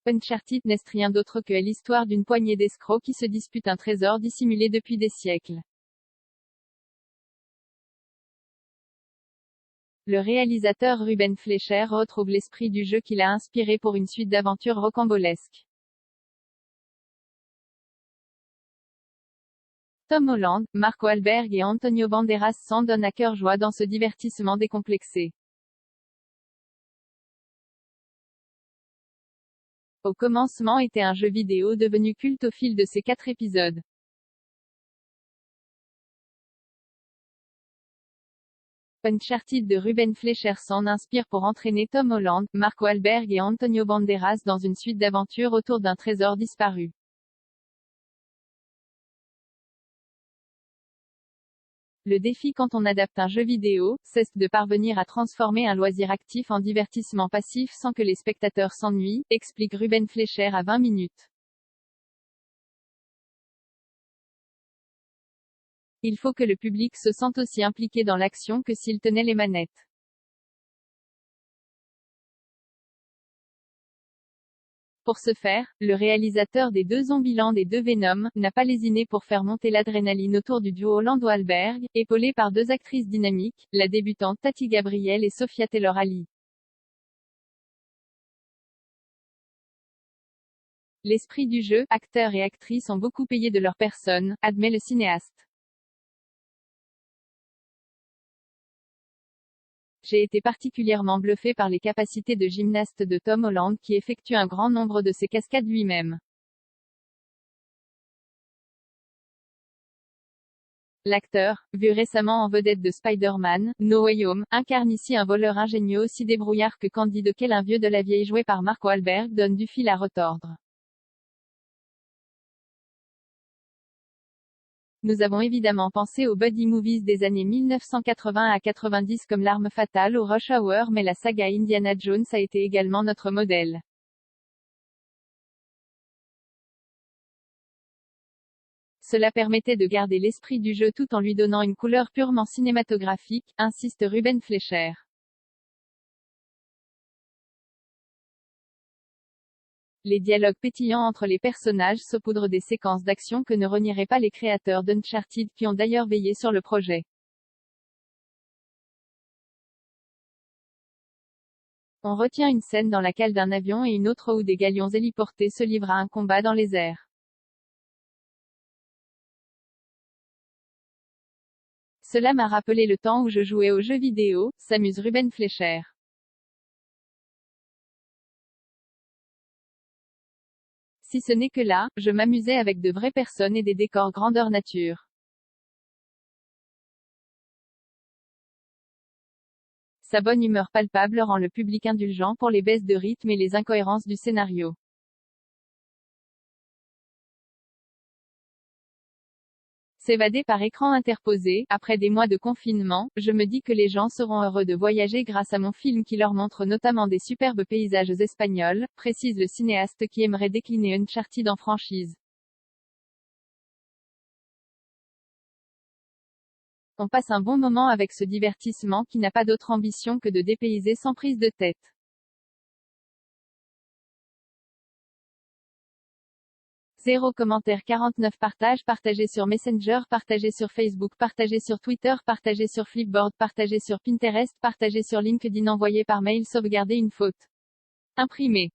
Uncharted n'est rien d'autre que l'histoire d'une poignée d'escrocs qui se disputent un trésor dissimulé depuis des siècles. Le réalisateur Ruben Fleischer retrouve l'esprit du jeu qui l'a inspiré pour une suite d'aventures rocambolesques. Tom Holland, Mark Wahlberg et Antonio Banderas s'en donnent à cœur joie dans ce divertissement décomplexé. Au commencement était un jeu vidéo devenu culte au fil de ses 4 épisodes. Uncharted de Ruben Fleischer s'en inspire pour entraîner Tom Holland, Mark Wahlberg et Antonio Banderas dans une suite d'aventures autour d'un trésor disparu. Le défi quand on adapte un jeu vidéo, c'est de parvenir à transformer un loisir actif en divertissement passif sans que les spectateurs s'ennuient, explique Ruben Fleischer à 20 minutes. Il faut que le public se sente aussi impliqué dans l'action que s'il tenait les manettes. Pour ce faire, le réalisateur des 2 Zombieland et 2 Venom n'a pas lésiné pour faire monter l'adrénaline autour du duo Holland-Wahlberg, épaulé par 2 actrices dynamiques, la débutante Tati Gabrielle et Sophia Taylor-Ali. L'esprit du jeu, acteurs et actrices ont beaucoup payé de leur personne, admet le cinéaste. J'ai été particulièrement bluffé par les capacités de gymnaste de Tom Holland qui effectue un grand nombre de ses cascades lui-même. L'acteur, vu récemment en vedette de Spider-Man, No Way Home, incarne ici un voleur ingénieux aussi débrouillard que candide auquel un vieux de la vieille joué par Mark Wahlberg donne du fil à retordre. Nous avons évidemment pensé aux buddy movies des années 1980 à 90 comme L'Arme Fatale ou Rush Hour, mais la saga Indiana Jones a été également notre modèle. Cela permettait de garder l'esprit du jeu tout en lui donnant une couleur purement cinématographique, insiste Ruben Fleischer. Les dialogues pétillants entre les personnages saupoudrent des séquences d'action que ne renieraient pas les créateurs d'Uncharted qui ont d'ailleurs veillé sur le projet. On retient une scène dans la cale d'un avion et une autre où des galions héliportés se livrent à un combat dans les airs. Cela m'a rappelé le temps où je jouais aux jeux vidéo, s'amuse Ruben Fleischer. Si ce n'est que là, je m'amusais avec de vraies personnes et des décors grandeur nature. Sa bonne humeur palpable rend le public indulgent pour les baisses de rythme et les incohérences du scénario. S'évader par écran interposé, après des mois de confinement, je me dis que les gens seront heureux de voyager grâce à mon film qui leur montre notamment des superbes paysages espagnols, précise le cinéaste qui aimerait décliner Uncharted en franchise. On passe un bon moment avec ce divertissement qui n'a pas d'autre ambition que de dépayser sans prise de tête. Zéro commentaire 49 partages partagé sur Messenger, partagé sur Facebook, partagé sur Twitter, partagé sur Flipboard, partagé sur Pinterest, partagé sur LinkedIn, envoyé par mail, sauvegarder une faute. Imprimé.